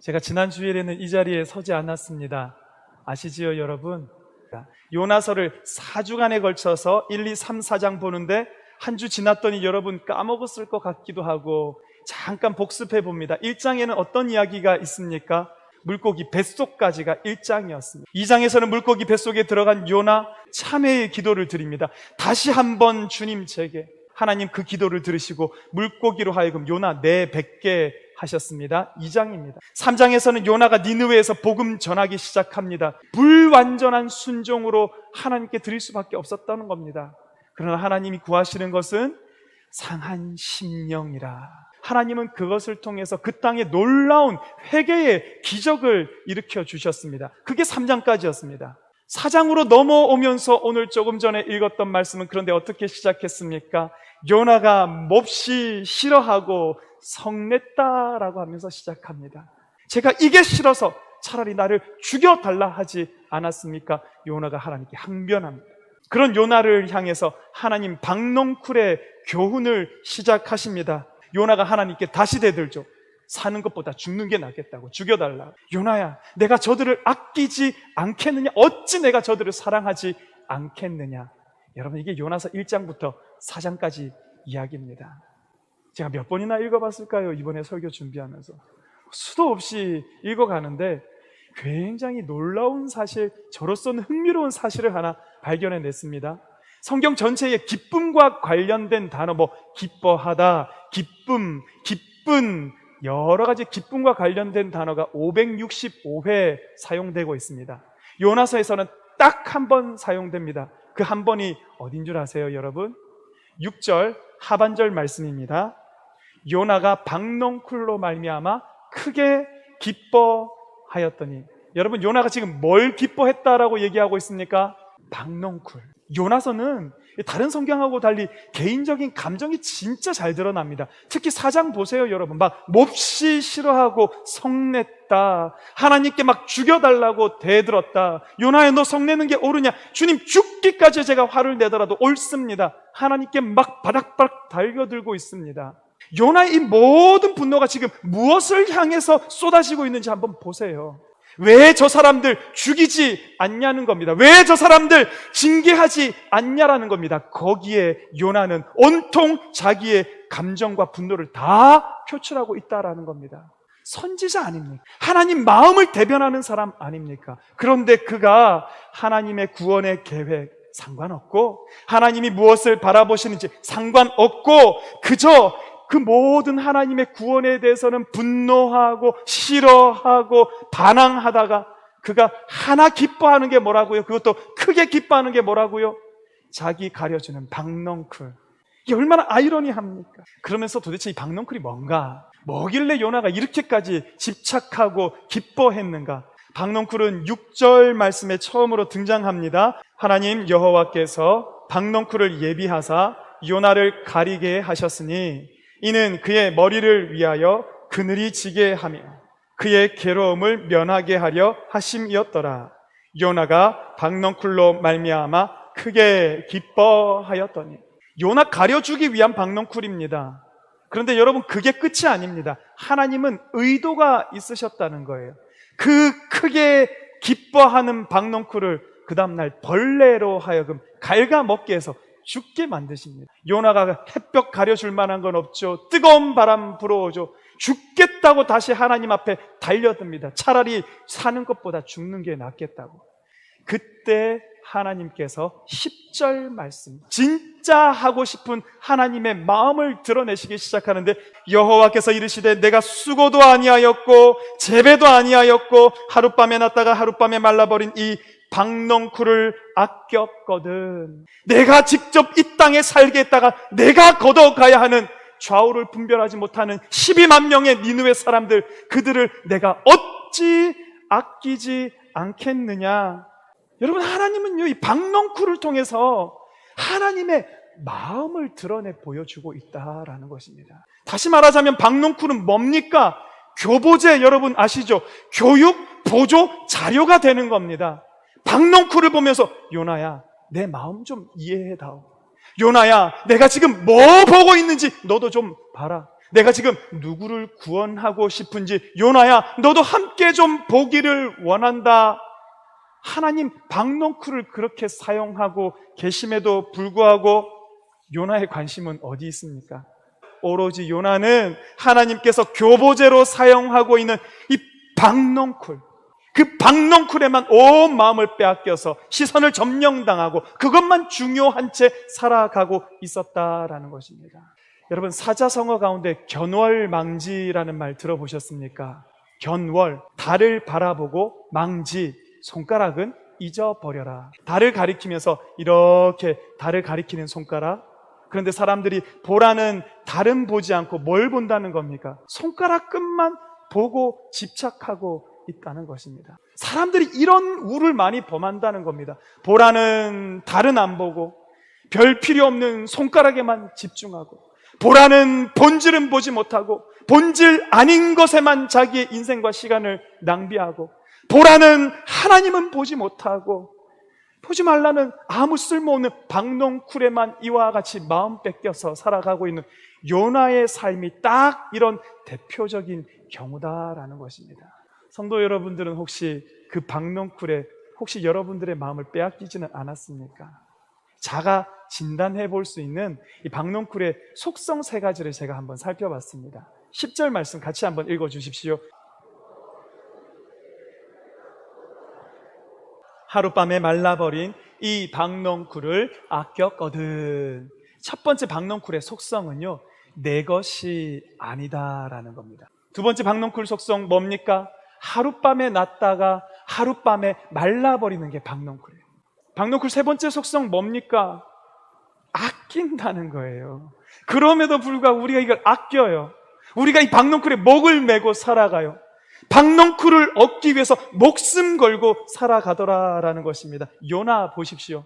제가 지난 주일에는 이 자리에 서지 않았습니다. 아시지요, 여러분? 요나서를 4주간에 걸쳐서 1, 2, 3, 4장 보는데 한 주 지났더니 여러분 까먹었을 것 같기도 하고 잠깐 복습해 봅니다. 1장에는 어떤 이야기가 있습니까? 물고기 뱃속까지가 1장이었습니다. 2장에서는 물고기 뱃속에 들어간 요나 참회의 기도를 드립니다. 다시 한번 주님 제게 하나님 그 기도를 들으시고 물고기로 하여금 요나 내 뱉게 하셨습니다. 2장입니다. 3장에서는 요나가 니느웨에서 복음 전하기 시작합니다. 불완전한 순종으로 하나님께 드릴 수밖에 없었다는 겁니다. 그러나 하나님이 구하시는 것은 상한 심령이라. 하나님은 그것을 통해서 그 땅에 놀라운 회개의 기적을 일으켜 주셨습니다. 그게 3장까지였습니다. 4장으로 넘어오면서 오늘 조금 전에 읽었던 말씀은 그런데 어떻게 시작했습니까? 요나가 몹시 싫어하고 성냈다라고 하면서 시작합니다. 제가 이게 싫어서 차라리 나를 죽여달라 하지 않았습니까? 요나가 하나님께 항변합니다. 그런 요나를 향해서 하나님 박농쿨의 교훈을 시작하십니다. 요나가 하나님께 다시 대들죠. 사는 것보다 죽는 게 낫겠다고. 죽여달라. 요나야, 내가 저들을 아끼지 않겠느냐? 어찌 내가 저들을 사랑하지 않겠느냐? 여러분, 이게 요나서 1장부터 4장까지 이야기입니다. 제가 몇 번이나 읽어봤을까요? 이번에 설교 준비하면서 수도 없이 읽어가는데 굉장히 놀라운 사실, 저로서는 흥미로운 사실을 하나 발견해냈습니다. 성경 전체에 기쁨과 관련된 단어, 기뻐하다, 기쁨, 기쁜, 여러 가지 기쁨과 관련된 단어가 565회 사용되고 있습니다. 요나서에서는 딱 한 번 사용됩니다. 그 한 번이 어딘 줄 아세요, 여러분? 6절 하반절 말씀입니다. 요나가 박농쿨로 말미암아 크게 기뻐하였더니. 여러분, 요나가 지금 뭘 기뻐했다라고 얘기하고 있습니까? 박농쿨. 요나서는 다른 성경하고 달리 개인적인 감정이 진짜 잘 드러납니다. 특히 4장 보세요, 여러분. 막 몹시 싫어하고 성냈다. 하나님께 막 죽여달라고 대들었다. 요나야, 너 성내는 게 옳으냐? 주님, 죽기까지 제가 화를 내더라도 옳습니다. 하나님께 막 바닥바닥 달겨들고 있습니다. 요나의 이 모든 분노가 지금 무엇을 향해서 쏟아지고 있는지 한번 보세요. 왜 저 사람들 죽이지 않냐는 겁니다. 왜 저 사람들 징계하지 않냐라는 겁니다. 거기에 요나는 온통 자기의 감정과 분노를 다 표출하고 있다라는 겁니다. 선지자 아닙니까? 하나님 마음을 대변하는 사람 아닙니까? 그런데 그가 하나님의 구원의 계획 상관없고 하나님이 무엇을 바라보시는지 상관없고 그저 그 모든 하나님의 구원에 대해서는 분노하고 싫어하고 반항하다가 그가 하나 기뻐하는 게 뭐라고요? 그것도 크게 기뻐하는 게 뭐라고요? 자기 가려주는 박농쿨. 이게 얼마나 아이러니합니까? 그러면서 도대체 이 박농쿨이 뭔가? 뭐길래 요나가 이렇게까지 집착하고 기뻐했는가? 박농쿨은 6절 말씀에 처음으로 등장합니다. 하나님 여호와께서 박농쿨을 예비하사 요나를 가리게 하셨으니 이는 그의 머리를 위하여 그늘이 지게 하며 그의 괴로움을 면하게 하려 하심이었더라. 요나가 박농쿨로 말미암아 크게 기뻐하였더니. 요나 가려주기 위한 박농쿨입니다. 그런데 여러분, 그게 끝이 아닙니다. 하나님은 의도가 있으셨다는 거예요. 그 크게 기뻐하는 박농쿨을 그 다음날 벌레로 하여금 갉아먹게 해서 죽게 만드십니다. 요나가 햇볕 가려줄 만한 건 없죠. 뜨거운 바람 불어오죠. 죽겠다고 다시 하나님 앞에 달려듭니다. 차라리 사는 것보다 죽는 게 낫겠다고. 그때 하나님께서 10절 말씀, 진짜 하고 싶은 하나님의 마음을 드러내시기 시작하는데 여호와께서 이르시되 내가 수고도 아니하였고 재배도 아니하였고 하룻밤에 났다가 하룻밤에 말라버린 이 박농쿨을 아꼈거든. 내가 직접 이 땅에 살게 했다가 내가 걷어가야 하는 좌우를 분별하지 못하는 12만 명의 니느웨 사람들, 그들을 내가 어찌 아끼지 않겠느냐. 여러분, 하나님은요, 이 박농쿨을 통해서 하나님의 마음을 드러내 보여주고 있다라는 것입니다. 다시 말하자면 박농쿨은 뭡니까? 교보제, 여러분 아시죠? 교육, 보조, 자료가 되는 겁니다. 박농쿨을 보면서 요나야, 내 마음 좀 이해해다오. 요나야, 내가 지금 뭐 보고 있는지 너도 좀 봐라. 내가 지금 누구를 구원하고 싶은지 요나야 너도 함께 좀 보기를 원한다. 하나님 박넝쿨을 그렇게 사용하고 계심에도 불구하고 요나의 관심은 어디 있습니까? 오로지 요나는 하나님께서 교보제로 사용하고 있는 이 박넝쿨, 그 박넝쿨에만 온 마음을 빼앗겨서 시선을 점령당하고 그것만 중요한 채 살아가고 있었다라는 것입니다. 여러분, 사자성어 가운데 견월망지라는 말 들어보셨습니까? 견월, 달을 바라보고, 망지, 손가락은 잊어버려라. 달을 가리키면서 이렇게 달을 가리키는 손가락. 그런데 사람들이 보라는 달은 보지 않고 뭘 본다는 겁니까? 손가락 끝만 보고 집착하고 있다는 것입니다. 사람들이 이런 우를 많이 범한다는 겁니다. 보라는 달은 안 보고 별 필요 없는 손가락에만 집중하고, 보라는 본질은 보지 못하고 본질 아닌 것에만 자기의 인생과 시간을 낭비하고, 보라는 하나님은 보지 못하고, 보지 말라는 아무 쓸모없는 박넝쿨에만 이와 같이 마음 뺏겨서 살아가고 있는 요나의 삶이 딱 이런 대표적인 경우다라는 것입니다. 성도 여러분들은 혹시 그 박넝쿨에 혹시 여러분들의 마음을 빼앗기지는 않았습니까? 자가 진단해 볼 수 있는 이 박넝쿨의 속성 3가지를 제가 한번 살펴봤습니다. 10절 말씀 같이 한번 읽어 주십시오. 하룻밤에 말라버린 이 박넝쿨을 아꼈거든. 첫 번째 박넝쿨의 속성은요, 내 것이 아니다라는 겁니다. 두 번째 박넝쿨 속성 뭡니까? 하룻밤에 났다가 하룻밤에 말라버리는 게 박넝쿨이에요. 박넝쿨 세 번째 속성 뭡니까? 아낀다는 거예요. 그럼에도 불구하고 우리가 이걸 아껴요. 우리가 이 박넝쿨에 목을 메고 살아가요. 박넝쿨을 얻기 위해서 목숨 걸고 살아가더라라는 것입니다. 요나 보십시오.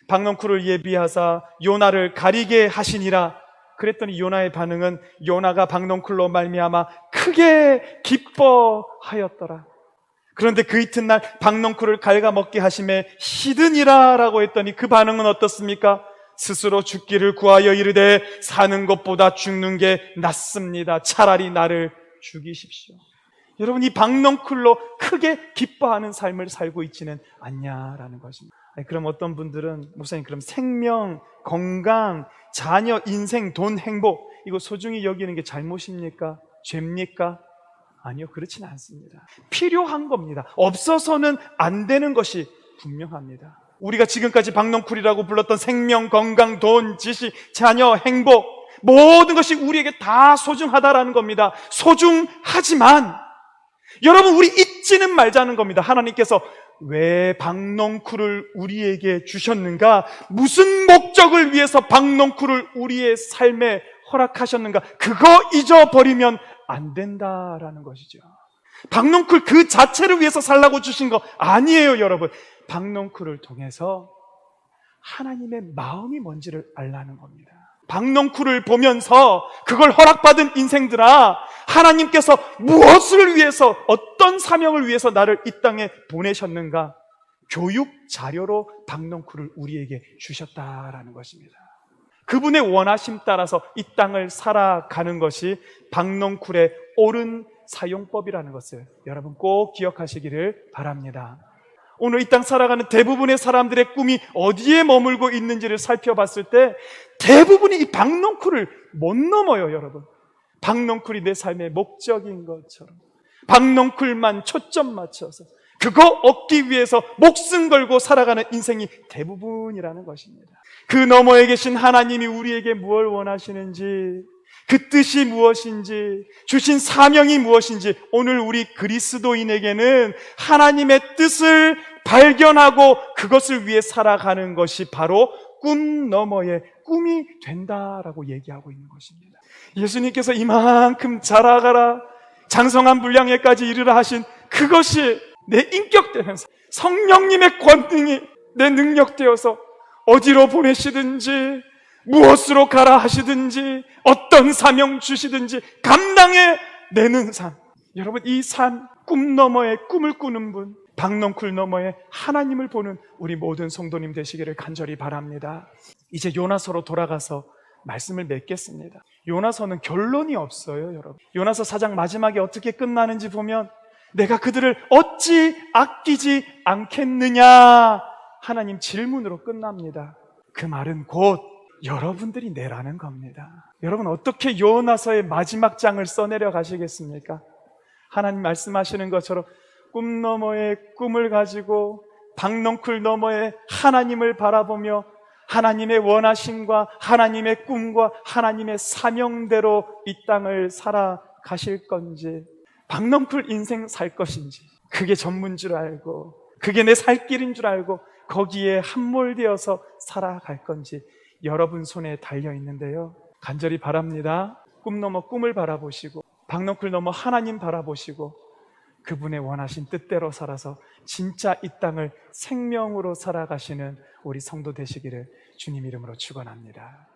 박넝쿨을 예비하사 요나를 가리게 하시니라. 그랬더니 요나의 반응은 요나가 박넝쿨로 말미암아 크게 기뻐하였더라. 그런데 그 이튿날 박넝쿨을 갉아먹게 하심에 시드니라 라고 했더니 그 반응은 어떻습니까? 스스로 죽기를 구하여 이르되 사는 것보다 죽는 게 낫습니다. 차라리 나를 죽이십시오. 여러분, 이 박넝쿨로 크게 기뻐하는 삶을 살고 있지는 않냐라는 것입니다. 그럼 어떤 분들은 목사님, 그럼 생명, 건강, 자녀, 인생, 돈, 행복 이거 소중히 여기는 게 잘못입니까? 죄입니까? 아니요, 그렇지는 않습니다. 필요한 겁니다. 없어서는 안 되는 것이 분명합니다. 우리가 지금까지 박넝쿨이라고 불렀던 생명, 건강, 돈, 지식, 자녀, 행복 모든 것이 우리에게 다 소중하다라는 겁니다. 소중하지만 여러분, 우리 잊지는 말자는 겁니다. 하나님께서 왜 박넝쿨을 우리에게 주셨는가? 무슨 목적을 위해서 박넝쿨을 우리의 삶에 허락하셨는가? 그거 잊어버리면 안 된다라는 것이죠. 박넝쿨 그 자체를 위해서 살라고 주신 거 아니에요, 여러분. 박넝쿨을 통해서 하나님의 마음이 뭔지를 알라는 겁니다. 박넝쿨을 보면서 그걸 허락받은 인생들아, 하나님께서 무엇을 위해서, 어떤 사명을 위해서 나를 이 땅에 보내셨는가? 교육 자료로 박넝쿨을 우리에게 주셨다라는 것입니다. 그분의 원하심 따라서 이 땅을 살아가는 것이 박넝쿨의 옳은 사용법이라는 것을 여러분 꼭 기억하시기를 바랍니다. 오늘 이 땅 살아가는 대부분의 사람들의 꿈이 어디에 머물고 있는지를 살펴봤을 때 대부분이 이 박넝쿨을 못 넘어요, 여러분. 박넝쿨이 내 삶의 목적인 것처럼 박넝쿨만 초점 맞춰서 그거 얻기 위해서 목숨 걸고 살아가는 인생이 대부분이라는 것입니다. 그 너머에 계신 하나님이 우리에게 무엇을 원하시는지, 그 뜻이 무엇인지, 주신 사명이 무엇인지, 오늘 우리 그리스도인에게는 하나님의 뜻을 발견하고 그것을 위해 살아가는 것이 바로 꿈 너머의 꿈이 된다라고 얘기하고 있는 것입니다. 예수님께서 이만큼 자라가라, 장성한 분량에까지 이르라 하신 그것이 내 인격되면서 성령님의 권능이 내 능력되어서 어디로 보내시든지 무엇으로 가라 하시든지 어떤 사명 주시든지 감당해 내는 삶. 여러분, 이 삶, 꿈 너머에 꿈을 꾸는 분, 박넝쿨 너머에 하나님을 보는 우리 모든 성도님 되시기를 간절히 바랍니다. 이제 요나서로 돌아가서 말씀을 맺겠습니다. 요나서는 결론이 없어요, 여러분. 요나서 4장 마지막에 어떻게 끝나는지 보면 내가 그들을 어찌 아끼지 않겠느냐 하나님 질문으로 끝납니다. 그 말은 곧 여러분들이 내라는 겁니다. 여러분 어떻게 요나서의 마지막 장을 써내려 가시겠습니까? 하나님 말씀하시는 것처럼 꿈 너머의 꿈을 가지고 박넝쿨 너머의 하나님을 바라보며 하나님의 원하심과 하나님의 꿈과 하나님의 사명대로 이 땅을 살아가실 건지, 박넝쿨 인생 살 것인지, 그게 전부인 줄 알고 그게 내 살 길인 줄 알고 거기에 함몰되어서 살아갈 건지 여러분 손에 달려 있는데요, 간절히 바랍니다. 꿈 넘어 꿈을 바라보시고 박넝쿨 넘어 하나님 바라보시고 그분의 원하신 뜻대로 살아서 진짜 이 땅을 생명으로 살아가시는 우리 성도 되시기를 주님 이름으로 축원합니다.